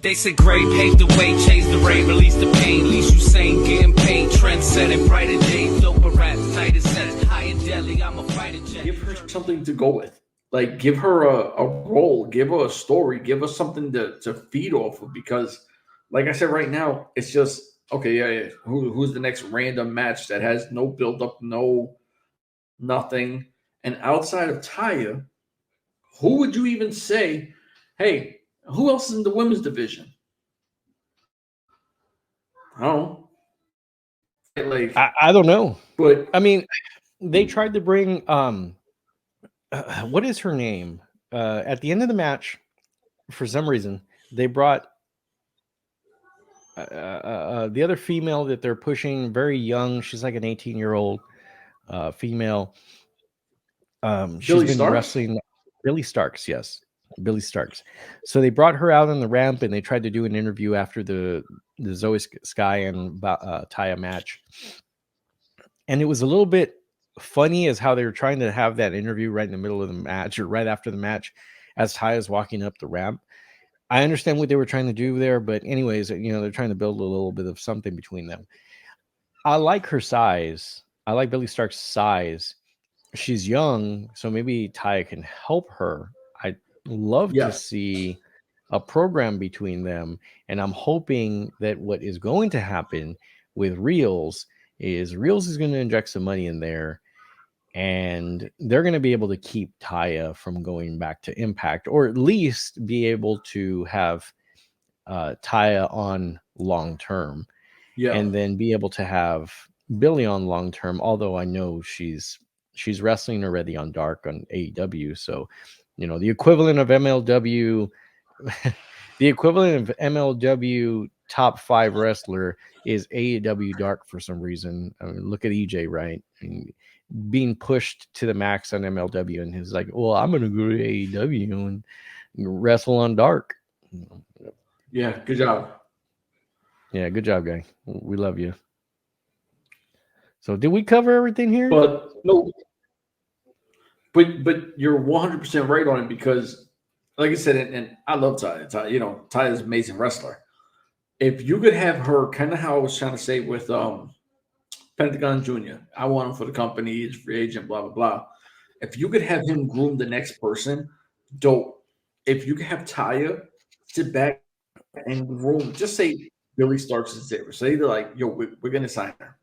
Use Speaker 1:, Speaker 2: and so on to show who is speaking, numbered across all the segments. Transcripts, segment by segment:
Speaker 1: They said Gray paved the way, changed the rain, released the pain, least you sane, getting paid, trend setting, brighter days, doper raps, tighter sets, high and deadly, I'm a fighter jet.
Speaker 2: Give her something to go with. Like, give her a role, give her a story, give us something to feed off of, because, like I said, right now, it's just, okay, yeah. Who's the next random match that has no build-up, no nothing? And outside of Taya, who would you even say, hey, who else is in the women's division? I don't know. Like,
Speaker 3: I don't know.
Speaker 2: But
Speaker 3: I mean, they tried to bring what is her name? At the end of the match, for some reason, they brought the other female that they're pushing, very young. She's like an 18-year-old female. She's
Speaker 2: Billy
Speaker 3: been
Speaker 2: Starks?
Speaker 3: wrestling. Billy Starks, yes. Billy Starks. So they brought her out on the ramp and they tried to do an interview after the Zoe Sky and Taya match. And it was a little bit funny as how they were trying to have that interview right in the middle of the match or right after the match as Taya's walking up the ramp. I understand what they were trying to do there, but anyways, they're trying to build a little bit of something between them. I like her size. I like Billy Stark's size. She's young, so maybe Taya can help her. I'd love to see a program between them, and I'm hoping that what is going to happen with REELZ is going to inject some money in there, and they're going to be able to keep Taya from going back to Impact, or at least be able to have Taya on long term, and then be able to have Billy on long term. Although I know she's wrestling already on Dark on AEW, so the equivalent of MLW, the equivalent of MLW top 5 wrestler is AEW Dark for some reason. I mean, look at EJ, right? I mean, being pushed to the max on MLW, and he's like, well, I'm gonna go to AEW and wrestle on Dark.
Speaker 2: Yeah, good job.
Speaker 3: Yeah, good job, guy. We love you. So did we cover everything here?
Speaker 2: But no, but you're 100% right on it, because, like I said, and I love Taya. Taya is an amazing wrestler. If you could have her, kind of how I was trying to say with Pentagon Jr., I want him for the company, he's free agent, blah, blah, blah. If you could have him groom the next person, dope. If you could have Taya sit back and groom, just say Billy Starks is there. Say they're like, yo, we're going to sign her.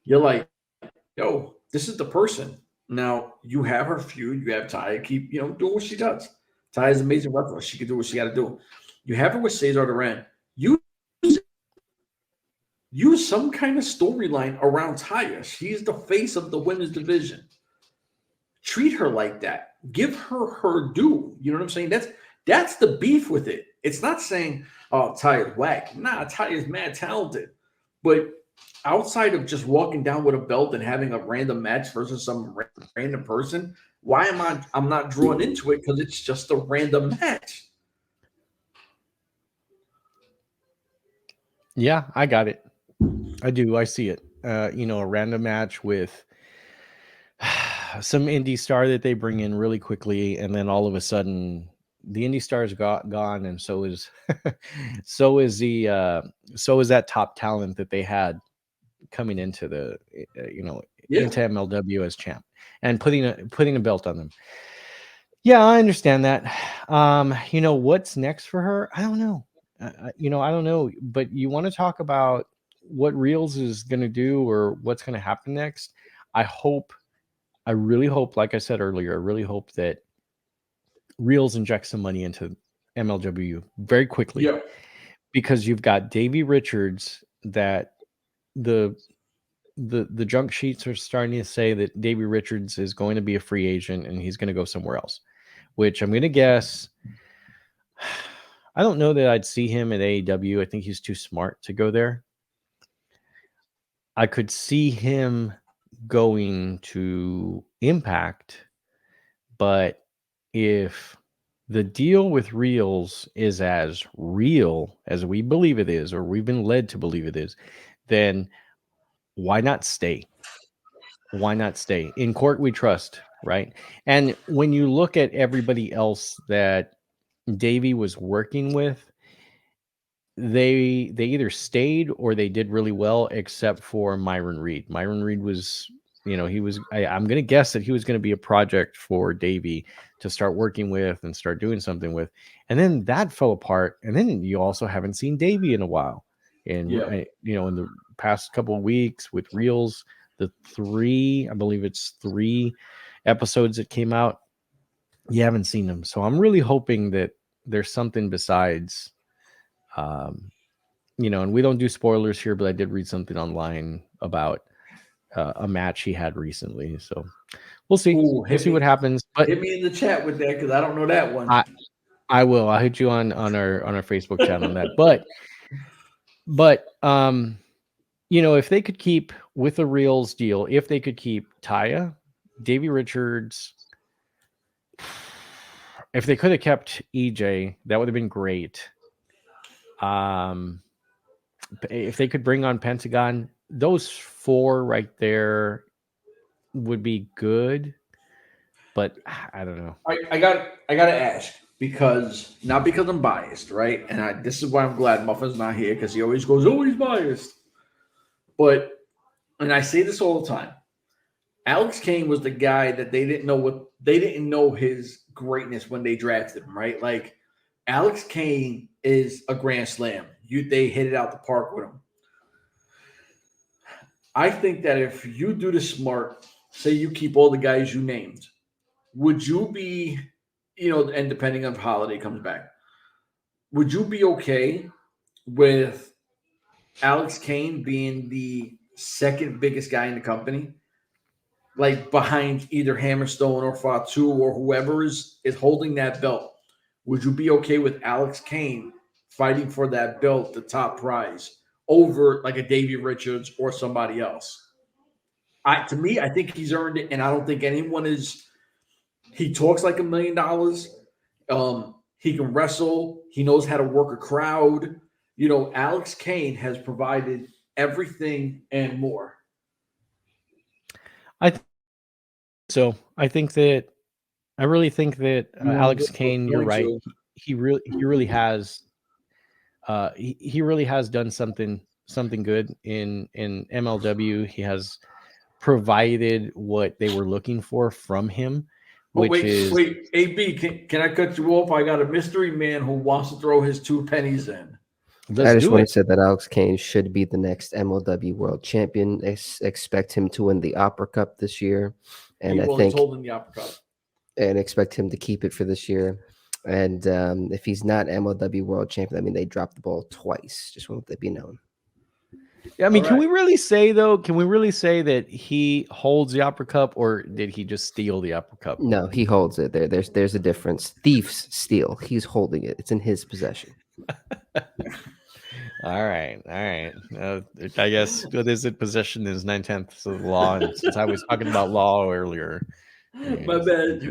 Speaker 2: You're like, yo, this is the person. Now, you have her feud. You have Taya keep, doing what she does. Taya's an amazing wrestler. She can do what she got to do. You have her with Cesar Duran. Use some kind of storyline around Taya. She's the face of the women's division. Treat her like that. Give her her due. You know what I'm saying? That's the beef with it. It's not saying, oh, Taya's whack. Nah, Taya's mad talented. But outside of just walking down with a belt and having a random match versus some random person, why am I'm not drawn into it? Because it's just a random match.
Speaker 3: Yeah, I got it. I do. I see it. A random match with some indie star that they bring in really quickly, and then all of a sudden the indie star is gone, and so is that top talent that they had coming into the into MLW as champ and putting a belt on them. Yeah, I understand that. What's next for her? I don't know. I don't know. But you want to talk about what REELZ is going to do or what's going to happen next? I really hope, like I said earlier, I really hope that REELZ injects some money into MLW very quickly.
Speaker 2: Yeah.
Speaker 3: Because you've got Davey Richards, that the junk sheets are starting to say that Davey Richards is going to be a free agent and he's going to go somewhere else, which I'm going to guess. I don't know that I'd see him at AEW. I think he's too smart to go there. I could see him going to Impact, but if the deal with REELZ is as real as we believe it is, or we've been led to believe it is, then why not stay? Why not stay? In court we trust, right? And when you look at everybody else that Davey was working with, they either stayed or they did really well, except for Myron Reed. Myron Reed was, he was. I'm going to guess that he was going to be a project for Davey to start working with and start doing something with, and then that fell apart. And then you also haven't seen Davey in a while, and
Speaker 2: Yeah.
Speaker 3: in the past couple of weeks with REELZ, I believe it's 3 episodes that came out, you haven't seen them. So I'm really hoping that there's something besides. And we don't do spoilers here, but I did read something online about a match he had recently. So we'll see.
Speaker 2: Ooh,
Speaker 3: We'll see what happens. But
Speaker 2: hit me in the chat with that because I don't know that one.
Speaker 3: I will. I'll hit you on our Facebook chat on that. But if they could keep with the REELZ deal, if they could keep Taya, Davey Richards, if they could have kept EJ, that would have been great. If they could bring on Pentagon, those 4 right there would be good. But I don't know.
Speaker 2: I got to ask not because I'm biased, right? And this is why I'm glad Muffin's not here because he always goes, "Oh, he's biased." But, and I say this all the time, Alex Kane was the guy that they didn't know his greatness when they drafted him, right? Like Alex Kane is a grand slam. They hit it out the park with him. I think that if you do the smart, say you keep all the guys you named, would you be, and depending on if Holiday comes back, would you be okay with Alex Kane being the second biggest guy in the company? Like behind either Hammerstone or Fatu or whoever is holding that belt. Would you be okay with Alex Kane fighting for that belt, the top prize, over like a Davey Richards or somebody else? To me, I think he's earned it, and I don't think anyone is. He talks like $1 million. He can wrestle. He knows how to work a crowd. Alex Kane has provided everything and more.
Speaker 3: I really think that Alex Kane, you're right. He really has. He really has done something good in MLW. He has provided what they were looking for from him. Wait,
Speaker 2: AB, can I cut you off? I got a mystery man who wants to throw his 2 pennies in.
Speaker 4: I just want to say that Alex Kane should be the next MLW World Champion. Expect him to win the Opera Cup this year, and I think
Speaker 2: holding the Opera Cup,
Speaker 4: and expect him to keep it for this year. And if he's not MLW World Champion, they dropped the ball twice. Just want that be known.
Speaker 3: Yeah, can we really say though? Can we really say that he holds the Opera Cup, or did he just steal the Opera Cup?
Speaker 4: No, he holds it. There's a difference. Thieves steal. He's holding it. It's in his possession.
Speaker 3: All right. I guess what is it? Possession is 9/10 of the law. And since I was talking about law earlier,
Speaker 2: my bad.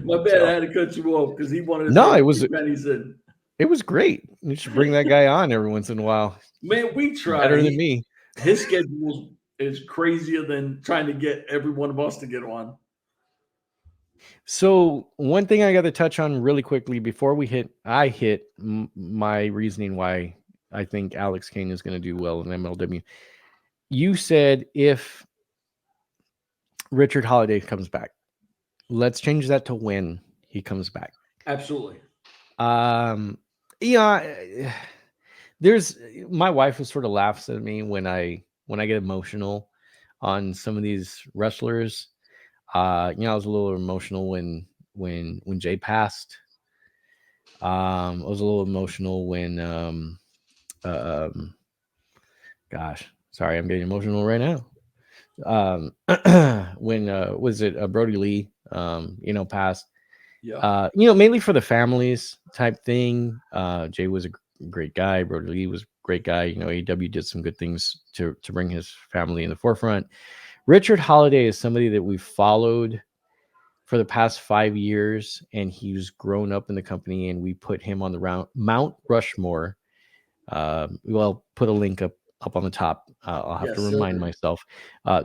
Speaker 2: I had to cut you off because he wanted to.
Speaker 3: No, it was
Speaker 2: pennies in.
Speaker 3: It was great. You should bring that guy on every once in a while.
Speaker 2: Man, we try.
Speaker 3: Better than me.
Speaker 2: His schedule is crazier than trying to get every one of us to get on.
Speaker 3: So one thing I got to touch on really quickly before I hit my reasoning why I think Alex Kane is going to do well in MLW. You said if Richard Holiday comes back, let's change that to when he comes back.
Speaker 2: Absolutely.
Speaker 3: Yeah. My wife sort of laughs at me when I get emotional on some of these wrestlers. I was a little emotional when Jay passed. I was a little emotional when gosh, sorry, I'm getting emotional right now. When was it Brody Lee passed.
Speaker 2: Yeah.
Speaker 3: Mainly for the families type thing. Jay was a great guy. Brody Lee was a great guy. AEW did some good things to bring his family in the forefront. Richard Holiday is somebody that we've followed for the past 5 years, and he's grown up in the company, and we put him on the Mount Rushmore. We'll put a link up on the top. I'll have to remind myself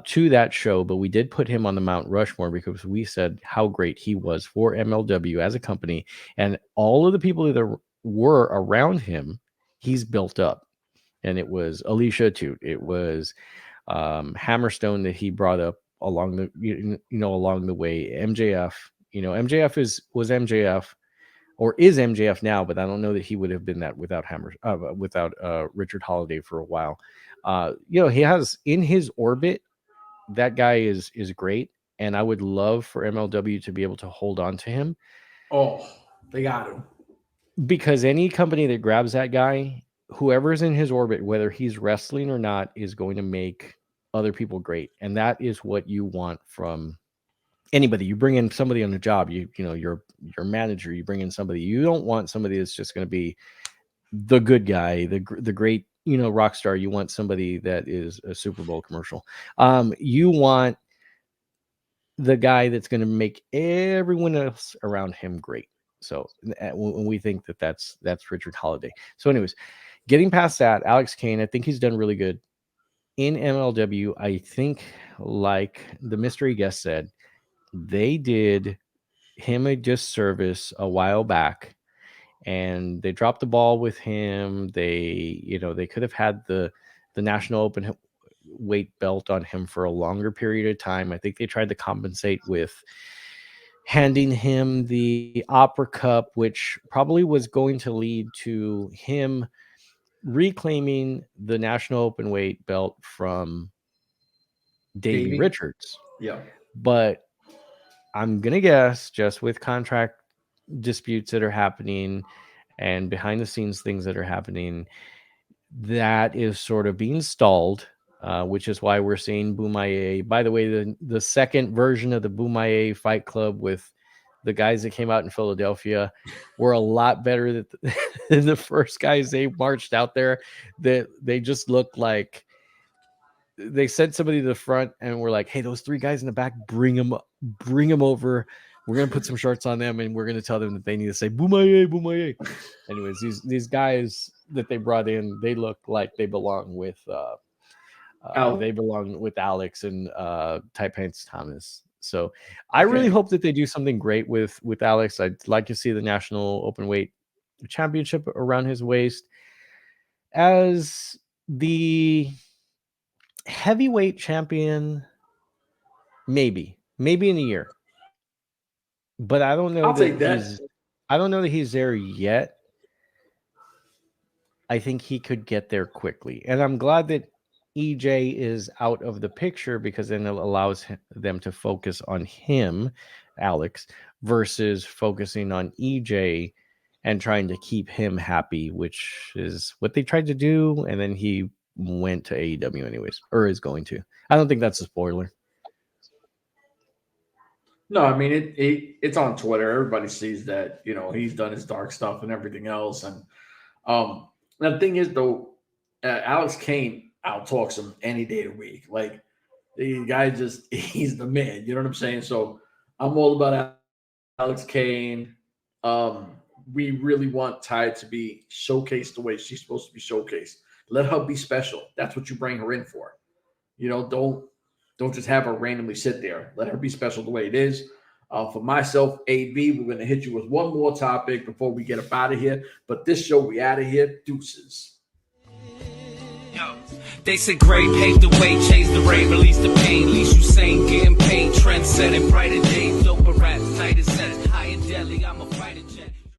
Speaker 3: to that show, but we did put him on the Mount Rushmore because we said how great he was for MLW as a company, and all of the people that were around him, he's built up. and it was Alicia too. It was Hammerstone that he brought up along the along the way. MJF, MJF was MJF or is MJF now, but I don't know that he would have been that without without Richard Holiday for a while. He has in his orbit, that guy is great, and I would love for MLW to be able to hold on to him.
Speaker 2: Oh, they got him.
Speaker 3: Because any company that grabs that guy, whoever's in his orbit, whether he's wrestling or not, is going to make other people great. And that is what you want from anybody. You bring in somebody on the job, your manager, you bring in somebody. You don't want somebody that's just going to be the good guy, the great, rock star. You want somebody that is a Super Bowl commercial. You want the guy that's going to make everyone else around him great. So when we think that's Richard Holiday. So anyways, getting past that, Alex Kane, I think he's done really good in MLW. I think, like the mystery guest said, they did him a disservice a while back, and they dropped the ball with him. They could have had the national open weight belt on him for a longer period of time. I think they tried to compensate with handing him the Opera Cup, which probably was going to lead to him reclaiming the national open weight belt from Davey Richards.
Speaker 2: Yeah.
Speaker 3: But I'm going to guess, just with contract disputes that are happening and behind the scenes things that are happening, that is sort of being stalled, which is why we're seeing Bomaye. By the way, the second version of the Bomaye Fight Club with the guys that came out in Philadelphia were a lot better than the first guys they marched out there. That they just looked like they sent somebody to the front and we're like, hey, those three guys in the back, bring them over. We're going to put some shorts on them and we're going to tell them that they need to say Bomaye, Bomaye. Anyways, these guys that they brought in, they look like they belong with Alex and Ty Pants Thomas. So I really hope that they do something great with Alex. I'd like to see the national open weight championship around his waist. As the heavyweight champion, maybe in a year. But I don't know.
Speaker 2: I'll take that.
Speaker 3: I don't know that he's there yet. I think he could get there quickly. And I'm glad that EJ is out of the picture, because then it allows them to focus on him, Alex, versus focusing on EJ and trying to keep him happy, which is what they tried to do. And then he went to AEW anyways, or is going to. I don't think that's a spoiler.
Speaker 2: No, I mean, it's on Twitter. Everybody sees that, he's done his dark stuff and everything else. And the thing is, though, Alex Kane outtalks him any day of the week. Like, the guy he's the man. You know what I'm saying? So I'm all about Alex Kane. We really want Ty to be showcased the way she's supposed to be showcased. Let her be special. That's what you bring her in for. Don't just have her randomly sit there. Let her be special the way it is. For myself, AB, we're going to hit you with one more topic before we get up out of here. But this show, we out of here. Deuces.
Speaker 1: They said great, paved the way, chased the rain, released the pain, least you sane, getting paid, trend setting, brighter days, doper rap, tighter sets, high in deli, I'm a fighter jet.